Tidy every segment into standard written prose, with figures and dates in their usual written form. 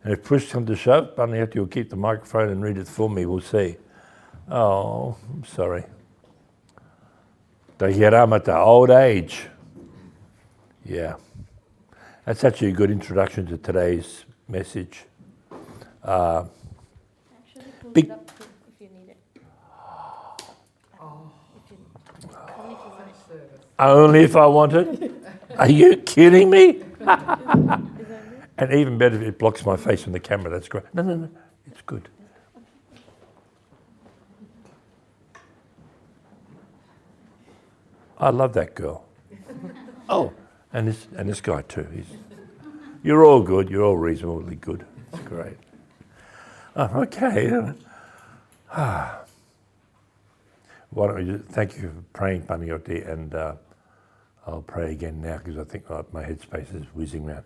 And if push comes to shove, Bunny, you'll keep the microphone and read it for me. We'll see. Oh, I'm sorry. Tahiramata, old age. Yeah. That's actually a good introduction to today's message. Actually, pull it up if you need it. Only if I want it? Are you kidding me? And even better if it blocks my face from the camera. That's great. No. It's good. I love that girl. Oh, and this guy too. You're all good. You're all reasonably good. It's great. Oh, okay. Why don't we thank you for praying, Panayoti, and I'll pray again now because I think my headspace is whizzing around.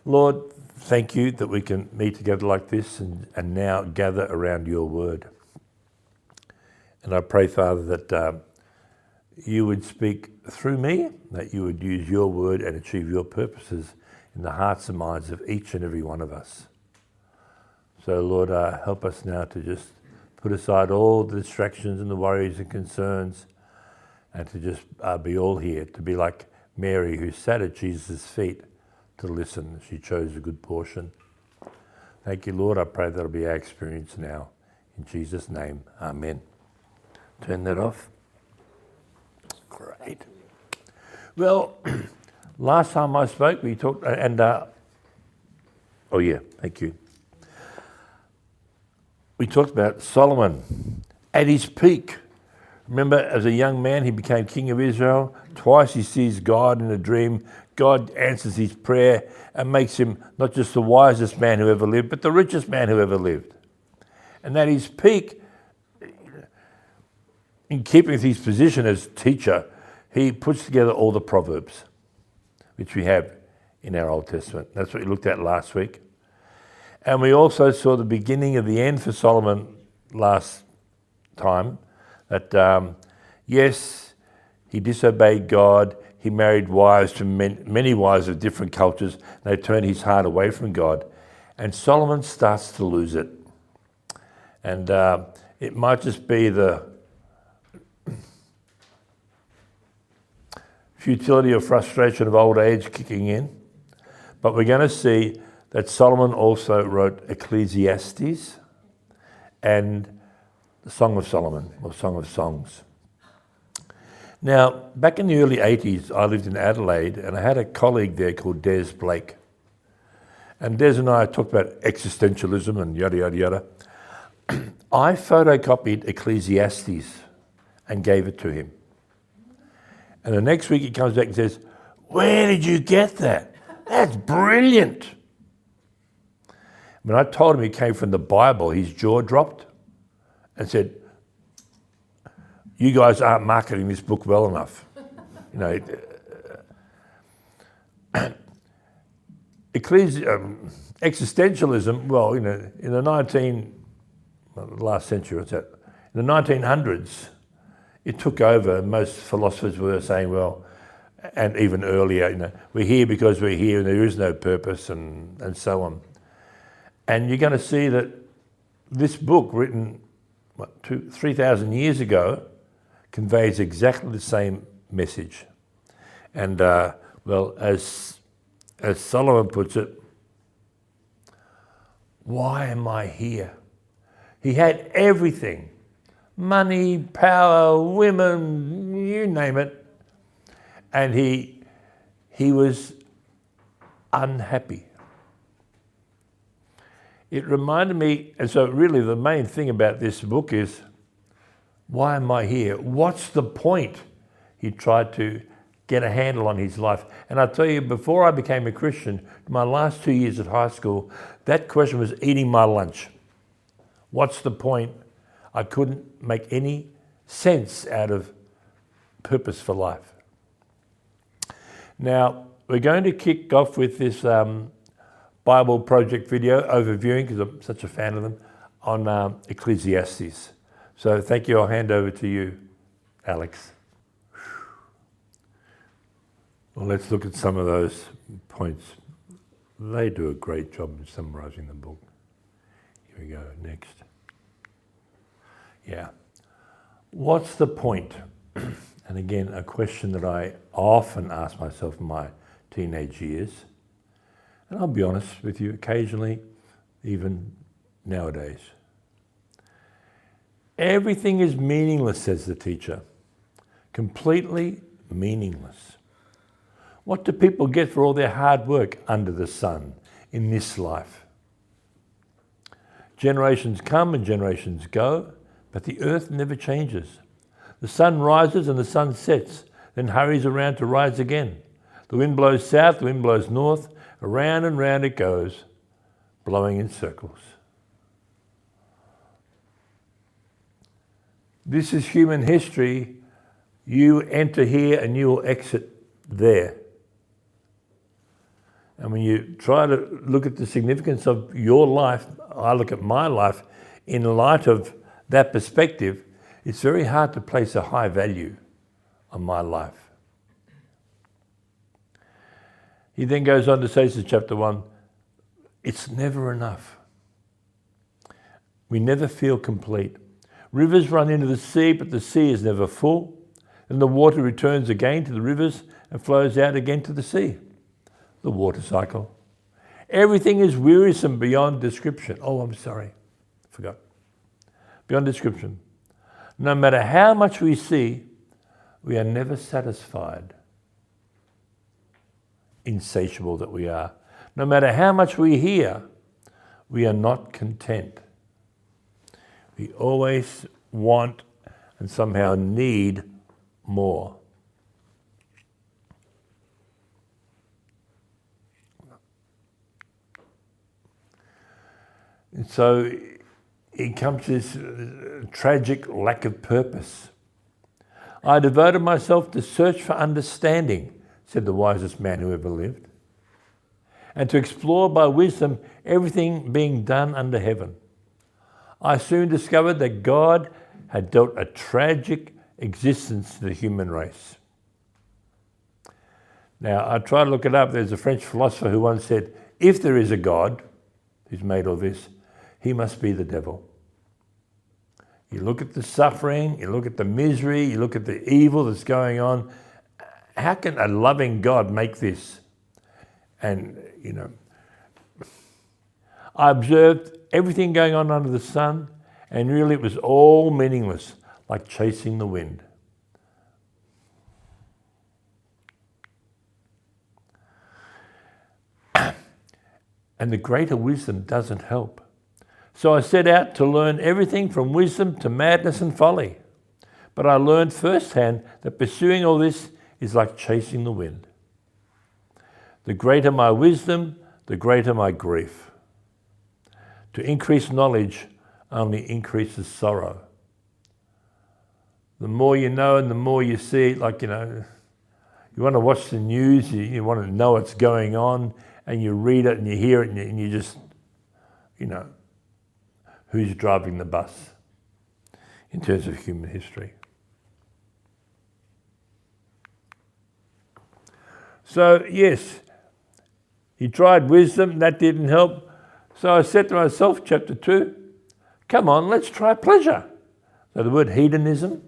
Lord, thank you that we can meet together like this and now gather around your word. And I pray, Father, that you would speak through me, that you would use your word and achieve your purposes in the hearts and minds of each and every one of us. So, Lord, help us now to just put aside all the distractions and the worries and concerns and to just be all here, to be like Mary who sat at Jesus' feet to listen. She chose a good portion. Thank you, Lord. I pray that'll be our experience now. In Jesus' name, amen. Turn that off. Great. Well, last time I spoke, we talked, thank you. We talked about Solomon at his peak. Remember, as a young man, he became king of Israel. Twice he sees God in a dream. God answers his prayer and makes him not just the wisest man who ever lived, but the richest man who ever lived. And at his peak, in keeping with his position as teacher, he puts together all the Proverbs, which we have in our Old Testament. That's what we looked at last week. And we also saw the beginning of the end for Solomon last time, that yes, he disobeyed God, he married wives from many wives of different cultures, and they turned his heart away from God, and Solomon starts to lose it. And it might just be the futility or frustration of old age kicking in, but we're going to see that Solomon also wrote Ecclesiastes and the Song of Solomon, or Song of Songs. Now, back in the early 80s, I lived in Adelaide, and I had a colleague there called Des Blake. And Des and I talked about existentialism and yada, yada, yada. I photocopied Ecclesiastes and gave it to him. And the next week he comes back and says, "Where did you get that? That's brilliant." When I told him it came from the Bible, his jaw dropped and said, "You guys aren't marketing this book well enough." You know, existentialism, well, you know, in the last century, what's that? In the 1900s, it took over. Most philosophers were saying, well, and even earlier, you know, we're here because we're here and there is no purpose and so on. And you're going to see that this book, written 3,000 years ago, conveys exactly the same message. And well, as Solomon puts it, why am I here? He had everything. Money, power, women, you name it. And he was unhappy. It reminded me, and so really the main thing about this book is, why am I here? What's the point? He tried to get a handle on his life. And I tell you, before I became a Christian, my last 2 years at high school, that question was eating my lunch. What's the point? I couldn't make any sense out of purpose for life. Now, we're going to kick off with this Bible Project video overviewing, because I'm such a fan of them, on Ecclesiastes. So thank you. I'll hand over to you, Alex. Well, let's look at some of those points. They do a great job in summarising the book. Here we go, next. Yeah. What's the point? And again, a question that I often ask myself in my teenage years. And I'll be honest with you, occasionally, even nowadays. Everything is meaningless, says the teacher. Completely meaningless. What do people get for all their hard work under the sun in this life? Generations come and generations go, but the earth never changes. The sun rises and the sun sets, then hurries around to rise again. The wind blows south, the wind blows north, around and round it goes, blowing in circles. This is human history. You enter here and you will exit there. And when you try to look at the significance of your life, I look at my life in light of that perspective, it's very hard to place a high value on my life. He then goes on to say in chapter 1, it's never enough. We never feel complete. Rivers run into the sea, but the sea is never full. And the water returns again to the rivers and flows out again to the sea. The water cycle. Everything is wearisome beyond description. Oh, I'm sorry. Forgot. Beyond description. No matter how much we see, we are never satisfied. Insatiable that we are. No matter how much we hear, we are not content. We always want and somehow need more. And so it comes to this tragic lack of purpose. I devoted myself to search for understanding, said the wisest man who ever lived, and to explore by wisdom everything being done under heaven. I soon discovered that God had dealt a tragic existence to the human race. Now, I tried to look it up. There's a French philosopher who once said, if there is a God who's made all this, he must be the devil. You look at the suffering, you look at the misery, you look at the evil that's going on. How can a loving God make this? And, I observed everything going on under the sun, and really it was all meaningless, like chasing the wind. And the greater wisdom doesn't help. So I set out to learn everything from wisdom to madness and folly. But I learned firsthand that pursuing all this is like chasing the wind. The greater my wisdom, the greater my grief. To increase knowledge only increases sorrow. The more you know and the more you see, you want to watch the news, you want to know what's going on, and you read it and you hear it and you just, who's driving the bus in terms of human history. So, yes, he tried wisdom, that didn't help. So I said to myself, chapter 2, come on, let's try pleasure. So the word hedonism,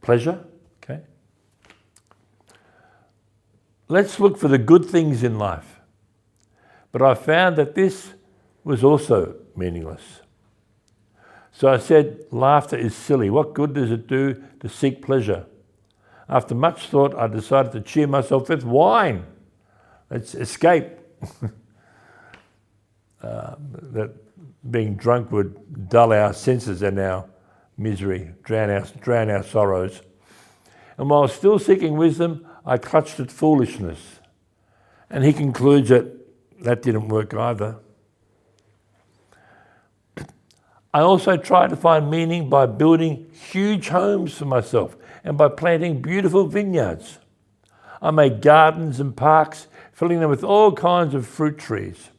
pleasure, okay? Let's look for the good things in life. But I found that this was also meaningless. So I said, laughter is silly. What good does it do to seek pleasure? After much thought, I decided to cheer myself with wine. Let's escape. That being drunk would dull our senses and our misery, drown our sorrows. And while still seeking wisdom, I clutched at foolishness. And he concludes that didn't work either. I also tried to find meaning by building huge homes for myself and by planting beautiful vineyards. I made gardens and parks, filling them with all kinds of fruit trees.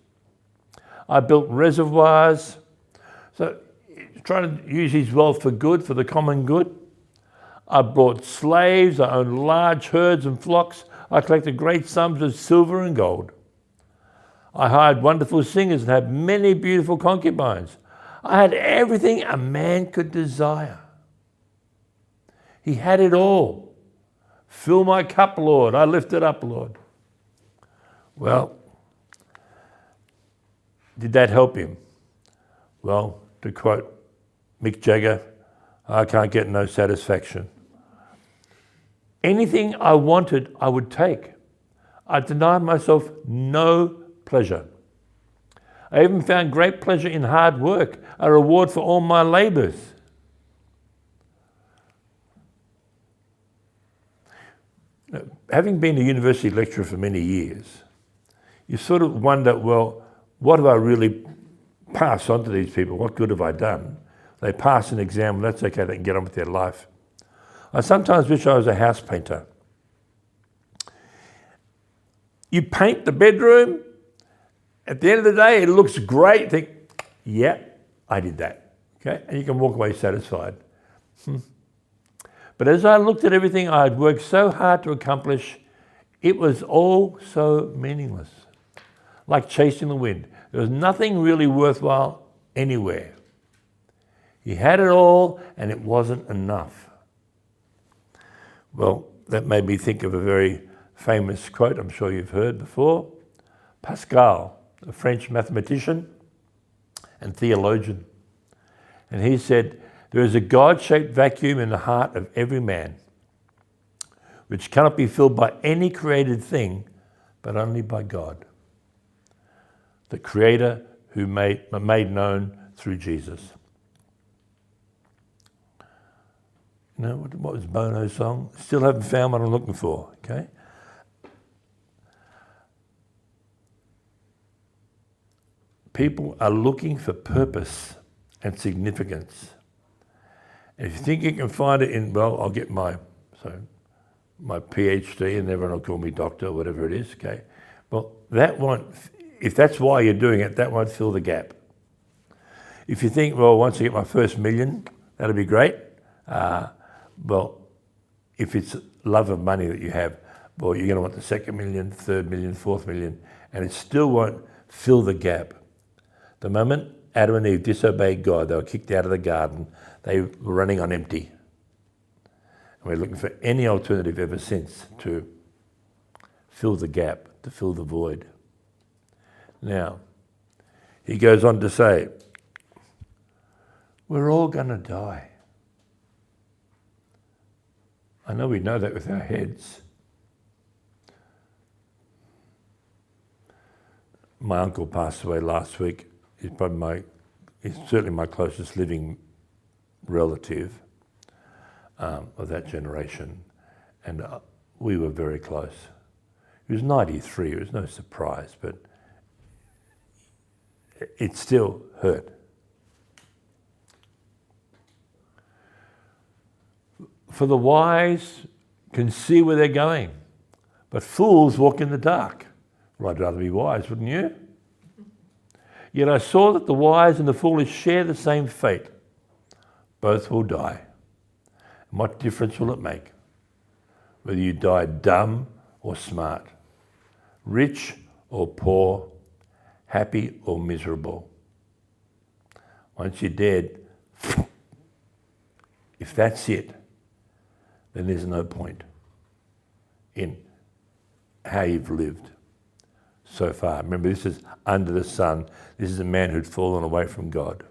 I built reservoirs, so trying to use his wealth for good, for the common good. I bought slaves, I owned large herds and flocks, I collected great sums of silver and gold. I hired wonderful singers and had many beautiful concubines. I had everything a man could desire. He had it all. Fill my cup, Lord. I lift it up, Lord. Well, did that help him? Well, to quote Mick Jagger, I can't get no satisfaction. Anything I wanted, I would take. I denied myself no pleasure. I even found great pleasure in hard work, a reward for all my labours. Now, having been a university lecturer for many years, you sort of wonder, well, what have I really passed on to these people? What good have I done? They pass an exam, well, that's okay, they can get on with their life. I sometimes wish I was a house painter. You paint the bedroom, at the end of the day, it looks great. Think, yeah, I did that. Okay, and you can walk away satisfied. But as I looked at everything I had worked so hard to accomplish, it was all so meaningless, like chasing the wind. There was nothing really worthwhile anywhere. He had it all, and it wasn't enough. Well, that made me think of a very famous quote I'm sure you've heard before. Pascal, a French mathematician and theologian. And he said, there is a God-shaped vacuum in the heart of every man, which cannot be filled by any created thing, but only by God, the Creator who made known through Jesus. You know, what was Bono's song? Still haven't found what I'm looking for, okay? People are looking for purpose and significance. And if you think you can find it in, well, I'll get my PhD and everyone will call me doctor or whatever it is, okay? Well, that won't, if that's why you're doing it, that won't fill the gap. If you think, well, once I get my first million, that'll be great. Well, if it's love of money that you have, well, you're going to want the second million, third million, fourth million, and it still won't fill the gap. The moment Adam and Eve disobeyed God, they were kicked out of the garden, they were running on empty. And we're looking for any alternative ever since to fill the gap, to fill the void. Now, he goes on to say, we're all going to die. I know we know that with our heads. My uncle passed away last week. He's certainly my closest living relative of that generation, and we were very close. He was 93. It was no surprise, but it still hurt. For the wise can see where they're going, but fools walk in the dark. Well, I'd rather be wise, wouldn't you? Yet I saw that the wise and the foolish share the same fate. Both will die. And what difference will it make? Whether you die dumb or smart, rich or poor, happy or miserable. Once you're dead, if that's it, then there's no point in how you've lived so far. Remember, this is under the sun. This is a man who'd fallen away from God.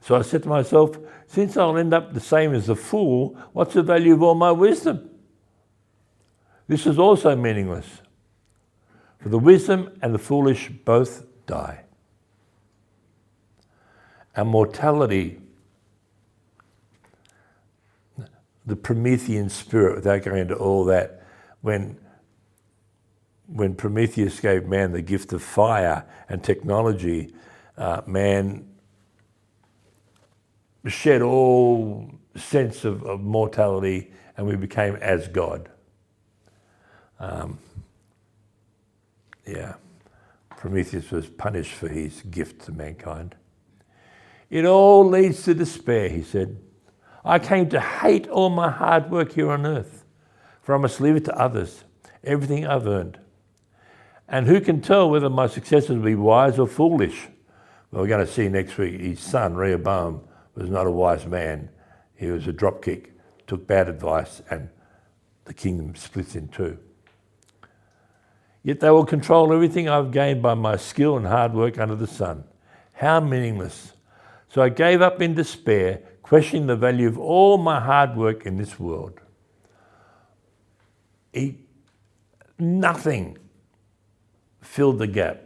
So I said to myself, since I'll end up the same as the fool, what's the value of all my wisdom? This is also meaningless. For the wisdom and the foolish both die. And mortality, the Promethean spirit, without going into all that, when Prometheus gave man the gift of fire and technology, man shed all sense of mortality and we became as God. Prometheus was punished for his gift to mankind. It all leads to despair, he said. I came to hate all my hard work here on earth, for I must leave it to others, everything I've earned. And who can tell whether my successors will be wise or foolish? Well, we're going to see next week his son, Rehoboam, was not a wise man. He was a dropkick, took bad advice, and the kingdom splits in two. Yet they will control everything I've gained by my skill and hard work under the sun. How meaningless. So I gave up in despair, questioning the value of all my hard work in this world. Nothing filled the gap.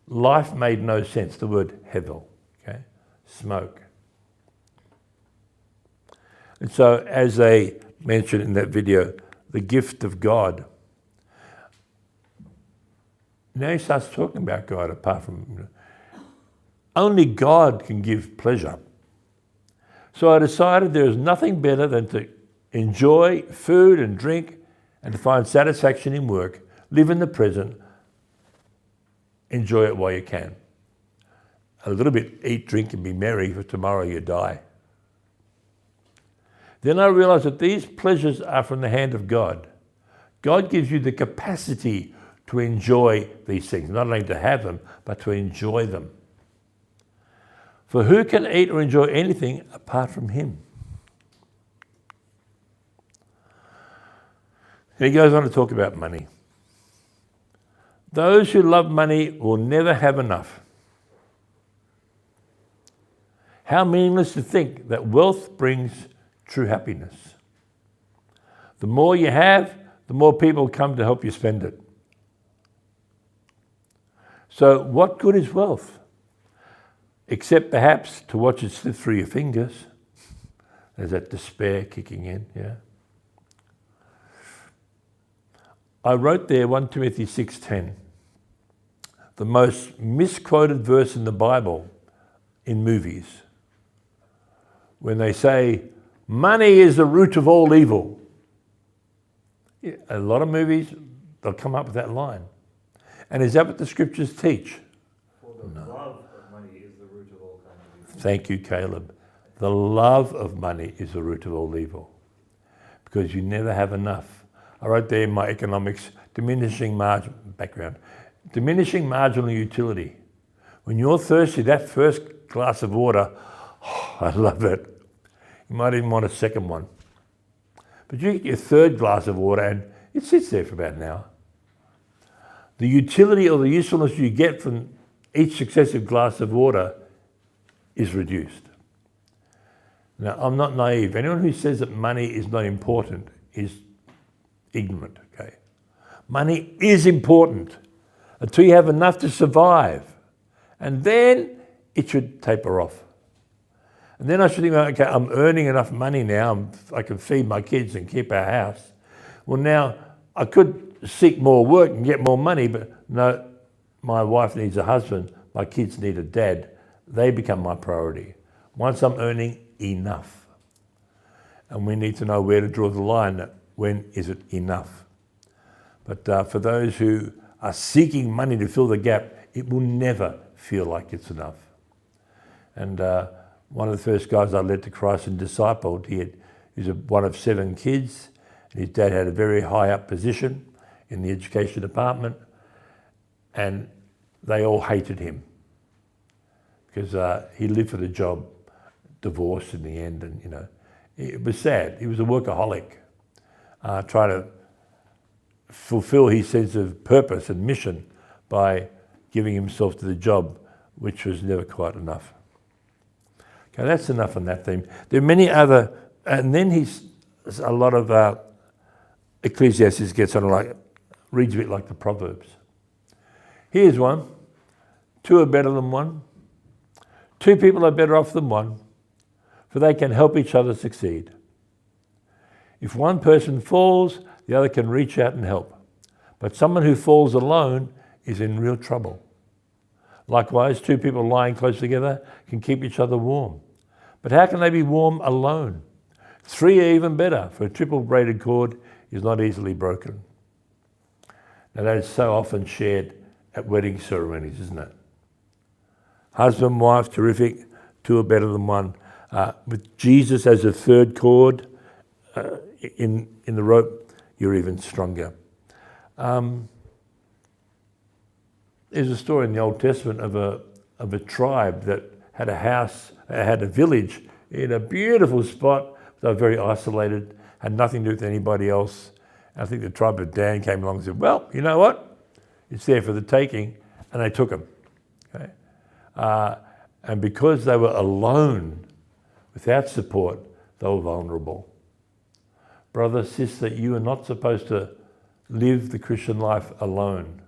Life made no sense. The word hevel, okay? Smoke. And so, as they mentioned in that video, the gift of God. Now he starts talking about God apart from... Only God can give pleasure. So I decided there is nothing better than to enjoy food and drink and to find satisfaction in work, live in the present, enjoy it while you can. A little bit, eat, drink and be merry, for tomorrow you die. Then I realized that these pleasures are from the hand of God. God gives you the capacity to enjoy these things, not only to have them, but to enjoy them. For who can eat or enjoy anything apart from him? And he goes on to talk about money. Those who love money will never have enough. How meaningless to think that wealth brings true happiness. The more you have, the more people come to help you spend it. So what good is wealth? Except perhaps to watch it slip through your fingers. There's that despair kicking in, yeah. I wrote there 1 Timothy 6:10, the most misquoted verse in the Bible in movies, when they say, money is the root of all evil. Yeah, a lot of movies, they'll come up with that line. And is that what the scriptures teach? For the love of money is the root of all kinds of evil. Thank you, Caleb. The love of money is the root of all evil, because you never have enough. I wrote there in my economics, diminishing marginal utility. When you're thirsty, that first glass of water, oh, I love it. You might even want a second one. But you get your third glass of water and it sits there for about an hour. The utility or the usefulness you get from each successive glass of water is reduced. Now, I'm not naive. Anyone who says that money is not important is ignorant, okay? Money is important until you have enough to survive. And then it should taper off. And then I should think, okay, I'm earning enough money now, I can feed my kids and keep our house. Well, now I could seek more work and get more money, but no, my wife needs a husband, my kids need a dad. They become my priority. Once I'm earning enough. And we need to know where to draw the line. When is it enough? But for those who are seeking money to fill the gap, it will never feel like it's enough. And one of the first guys I led to Christ and discipled, he was one of 7 kids. And his dad had a very high up position in the education department, and they all hated him because he lived for the job, divorced in the end, and it was sad. He was a workaholic. Try to fulfill his sense of purpose and mission by giving himself to the job, which was never quite enough. Okay, that's enough on that theme. There are many other, and then a lot of Ecclesiastes gets on reads a bit like the Proverbs. Here's one. 2 are better than 1. 2 people are better off than 1, for they can help each other succeed. If one person falls, the other can reach out and help. But someone who falls alone is in real trouble. Likewise, 2 people lying close together can keep each other warm. But how can they be warm alone? 3 are even better, for a triple braided cord is not easily broken. Now that is so often shared at wedding ceremonies, isn't it? Husband, wife, terrific. 2 are better than 1. With Jesus as a third cord, in the rope, you're even stronger. There's a story in the Old Testament of a tribe that had a house, had a village in a beautiful spot. They were very isolated, had nothing to do with anybody else. I think the tribe of Dan came along and said, well, you know what? It's there for the taking. And they took them. Okay? And because they were alone, without support, they were vulnerable. Brother, sister, you are not supposed to live the Christian life alone.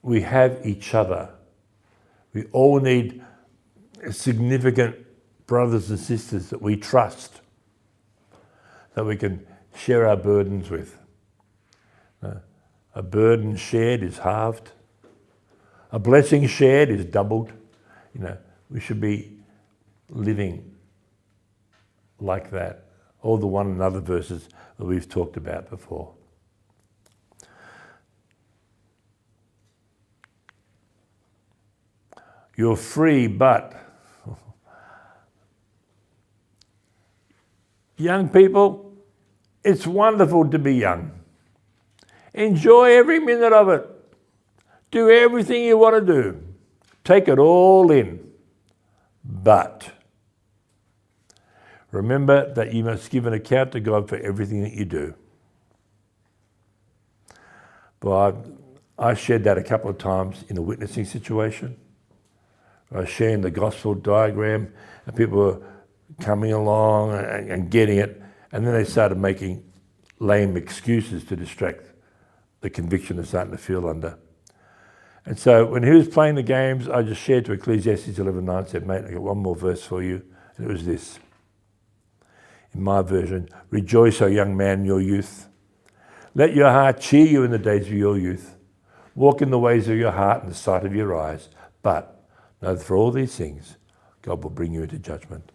We have each other. We all need significant brothers and sisters that we trust, that we can share our burdens with. A burden shared is halved. A blessing shared is doubled. We should be living like that. All the one another verses that we've talked about before. You're free, but young people, it's wonderful to be young. Enjoy every minute of it. Do everything you want to do. Take it all in. But remember that you must give an account to God for everything that you do. But I shared that a couple of times in a witnessing situation. I was sharing the gospel diagram and people were coming along and getting it, and then they started making lame excuses to distract the conviction they're starting to feel under. And so when he was playing the games, I just shared to Ecclesiastes 11:9, said, mate, I got one more verse for you, and it was this. In my version, rejoice, O young man, in your youth. Let your heart cheer you in the days of your youth. Walk in the ways of your heart and the sight of your eyes. But know that for all these things, God will bring you into judgment.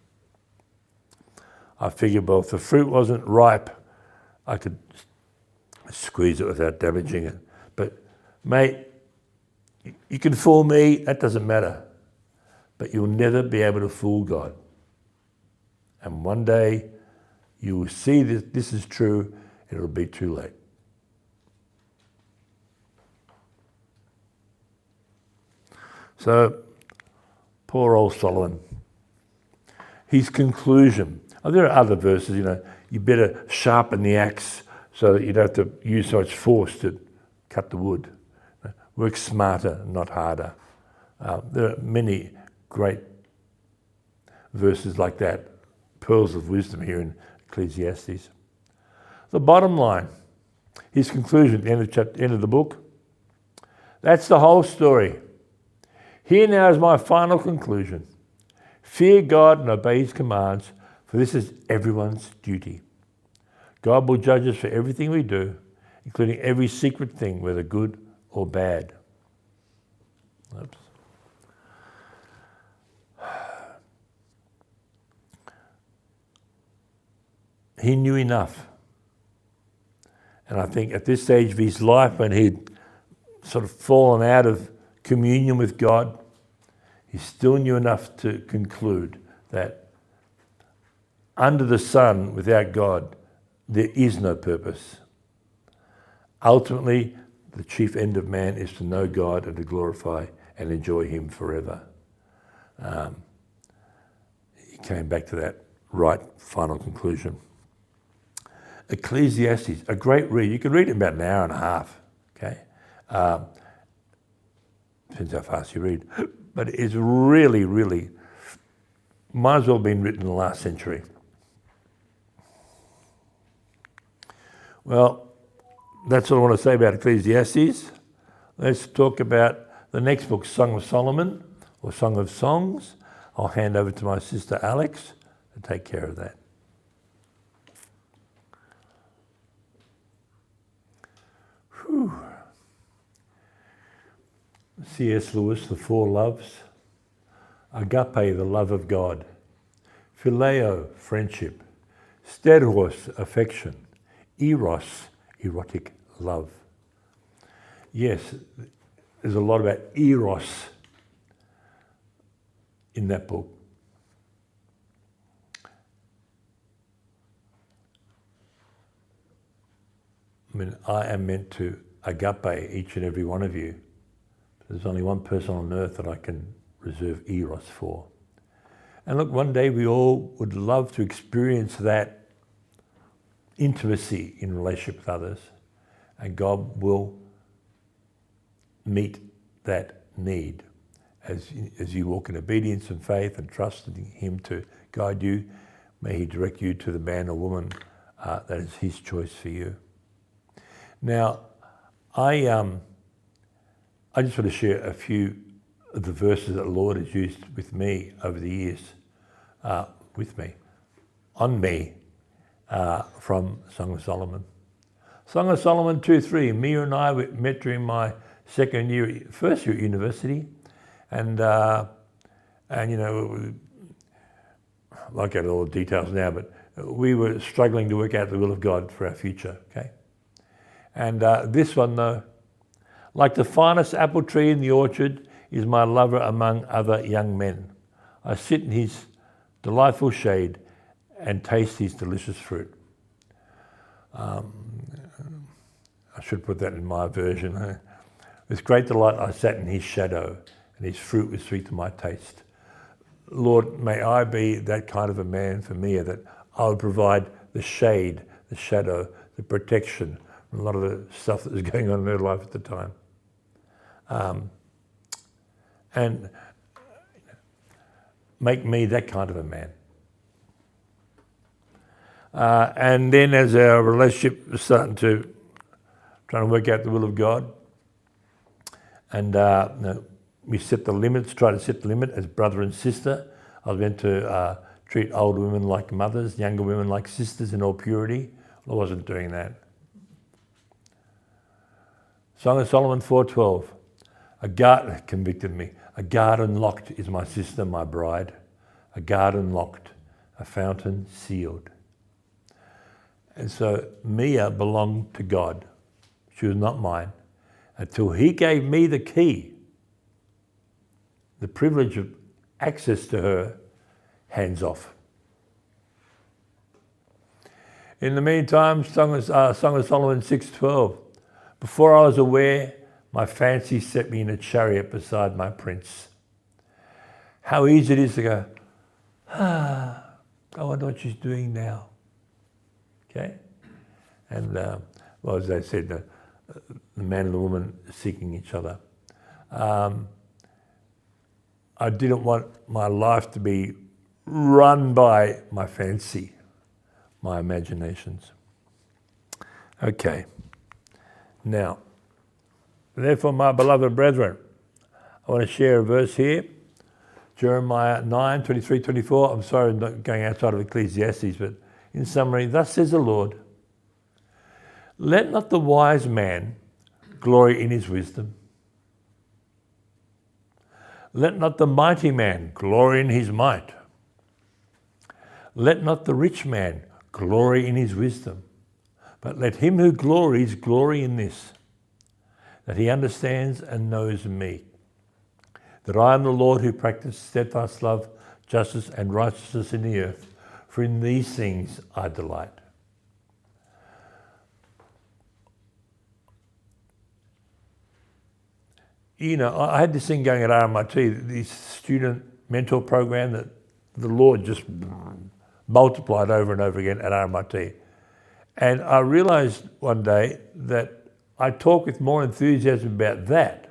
I figured, well, if the fruit wasn't ripe, I could squeeze it without damaging it. But, mate, you can fool me, that doesn't matter. But you'll never be able to fool God. And one day, you will see that this is true, and it'll be too late. So, poor old Solomon. His conclusion. There are other verses, you better sharpen the axe so that you don't have to use so much force to cut the wood. Work smarter, not harder. There are many great verses like that, pearls of wisdom here in Ecclesiastes. The bottom line, his conclusion at the end of the book, that's the whole story. Here now is my final conclusion. Fear God and obey his commands, for this is everyone's duty. God will judge us for everything we do, including every secret thing, whether good or bad. Oops. He knew enough. And I think at this stage of his life, when he'd sort of fallen out of communion with God, he still knew enough to conclude that under the sun, without God, there is no purpose. Ultimately, the chief end of man is to know God and to glorify and enjoy him forever. He came back to that right final conclusion. Ecclesiastes, a great read. You can read it in about an hour and a half. Okay, depends how fast you read. But it's really, really, might as well have been written in the last century. Well, that's what I want to say about Ecclesiastes. Let's talk about the next book, Song of Solomon, or Song of Songs. I'll hand over to my sister Alex to take care of that. Whew. C.S. Lewis, The Four Loves. Agape, the love of God. Phileo, friendship. Steros, affection. Eros, erotic love. Yes, there's a lot about eros in that book. I mean, I am meant to agape each and every one of you. There's only one person on earth that I can reserve eros for. And look, one day we all would love to experience that intimacy in relationship with others, and God will meet that need as you walk in obedience and faith and trust in Him to guide you. May He direct you to the man or woman that is His choice for you. Now, I just want to share a few of the verses that the Lord has used with me over the years, on me, from Song of Solomon. Song of Solomon 2:3. Mia and I met during my first year at university, and you know, I won't go into all the details now, but we were struggling to work out the will of God for our future. Okay, and this one though, like the finest apple tree in the orchard, is my lover among other young men. I sit in his delightful shade and taste his delicious fruit. I should put that in my version. With great delight I sat in his shadow, and his fruit was sweet to my taste. Lord, may I be that kind of a man for Mia, that I would provide the shade, the shadow, the protection from a lot of the stuff that was going on in her life at the time. And make me that kind of a man. And then as our relationship was starting to trying to work out the will of God, and we set the limits, try to set the limit as brother and sister. I was meant to treat older women like mothers, younger women like sisters in all purity. I wasn't doing that. Song of Solomon 4:12. A garden convicted me. A garden locked is my sister, my bride. A garden locked, a fountain sealed. And so Mia belonged to God. She was not mine until He gave me the key, the privilege of access to her, hands off. In the meantime, Song of Solomon 6:12. Before I was aware, my fancy set me in a chariot beside my prince. How easy it is to go, I wonder what she's doing now. Okay? And, well, as I said, the man and the woman seeking each other. I didn't want my life to be run by my fancy, my imaginations. Okay. Now, therefore, my beloved brethren, I want to share a verse here. Jeremiah 9:23-24. I'm sorry I'm not going outside of Ecclesiastes, but in summary, thus says the Lord, let not the wise man glory in his wisdom. Let not the mighty man glory in his might. Let not the rich man glory in his wisdom. But let him who glories glory in this, that he understands and knows me, that I am the Lord who practice steadfast love, justice and righteousness in the earth, for in these things I delight. You know, I had this thing going at RMIT, this student mentor program that the Lord just multiplied over and over again at RMIT. And I realised one day that I talk with more enthusiasm about that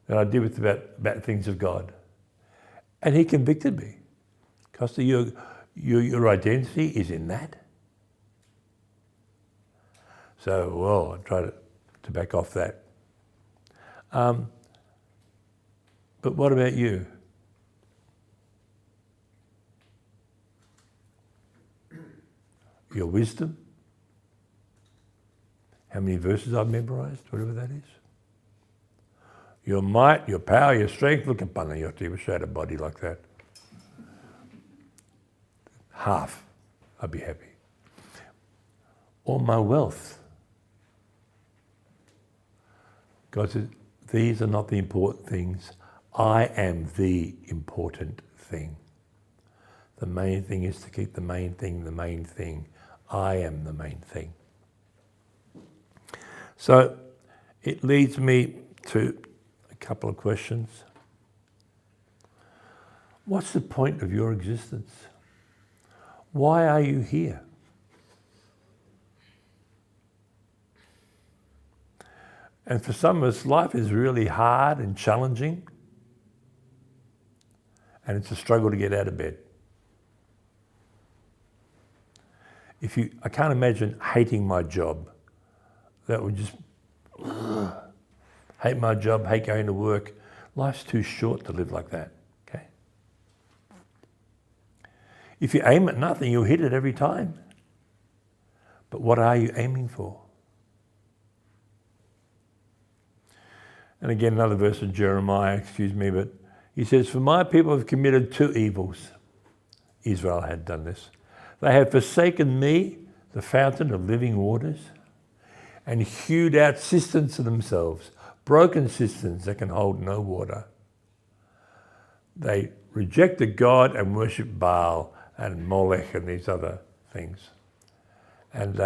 than I did with about things of God. And He convicted me. Costa, your identity is in that. So, well, I tried to back off that. But what about you? Your wisdom? How many verses I've memorised, whatever that is? Your might, your power, your strength. Look at Panayoti, wish I had a body like that. Half, I'd be happy. Or my wealth. God says, these are not the important things. I am the important thing. The main thing is to keep the main thing the main thing. I am the main thing. So it leads me to a couple of questions. What's the point of your existence? Why are you here? And for some of us, life is really hard and challenging, and it's a struggle to get out of bed. I can't imagine hating my job. That would just hate my job, hate going to work. Life's too short to live like that. Okay. If you aim at nothing, you'll hit it every time. But what are you aiming for? And again, another verse in Jeremiah, but he says, "For my people have committed two evils." Israel had done this. "They have forsaken me, the fountain of living waters, and hewed out cisterns for themselves, broken cisterns that can hold no water. They rejected God and worshipped Baal and Molech and these other things." And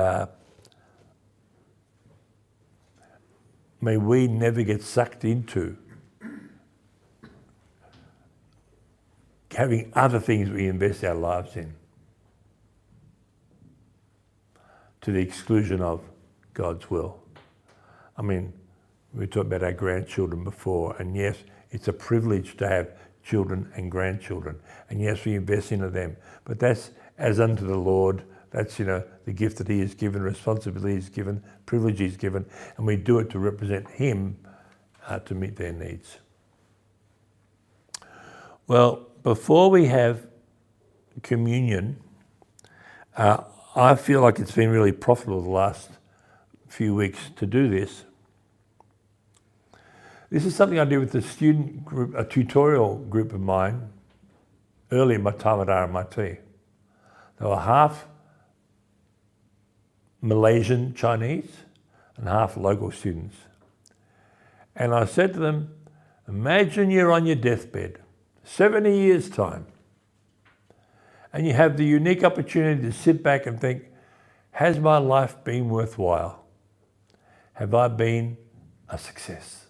may we never get sucked into having other things we invest our lives in to the exclusion of God's will. I mean, we talked about our grandchildren before, and yes, it's a privilege to have children and grandchildren, and yes, we invest into them, but that's as unto the Lord. That's, the gift that he has given, responsibility he's given, privilege he's given, and we do it to represent him to meet their needs. Well, before we have communion, I feel like it's been really profitable the last few weeks to do this. This is something I did with a student group, a tutorial group of mine, early in my time at RMIT. They were half Malaysian Chinese and half local students. And I said to them, imagine you're on your deathbed, 70 years' time, and you have the unique opportunity to sit back and think, has my life been worthwhile? Have I been a success?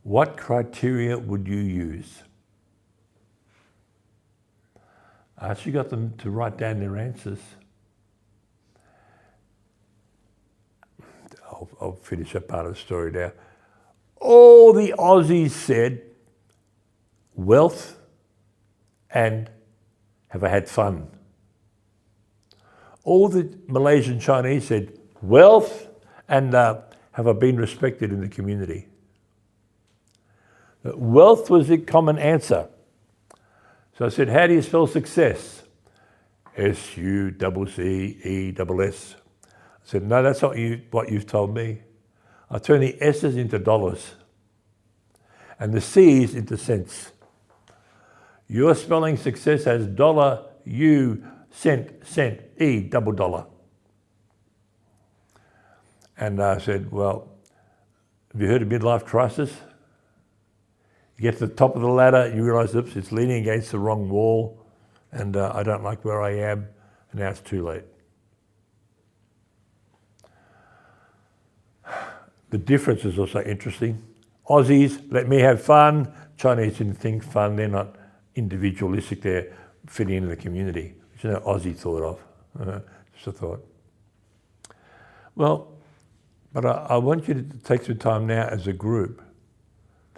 What criteria would you use? I actually got them to write down their answers. I'll finish that part of the story now. All the Aussies said wealth and have I had fun. All the Malaysian Chinese said wealth and have I been respected in the community. Wealth was the common answer. So I said, how do you spell success? S-U-C-C-E-S-S. I said, no, that's not what you've told me. I turned the S's into dollars and the C's into cents. You're spelling success as dollar, U, cent, E, double dollar. And I said, well, have you heard of midlife crisis? You get to the top of the ladder and you realise, oops, it's leaning against the wrong wall and I don't like where I am and now it's too late. The difference is also interesting. Aussies, let me have fun. Chinese didn't think fun. They're not individualistic. They're fitting into the community, which is what Aussie thought of. Just a thought. Well, but I want you to take some time now as a group.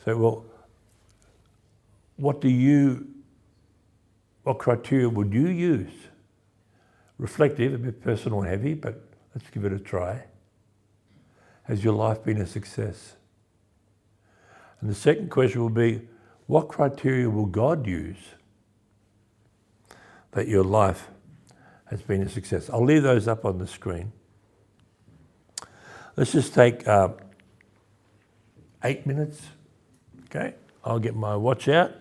Say, well, what criteria would you use? Reflective, a bit personal and heavy, but let's give it a try. Has your life been a success? And the second question will be, what criteria will God use that your life has been a success? I'll leave those up on the screen. Let's just take 8 minutes. Okay, I'll get my watch out.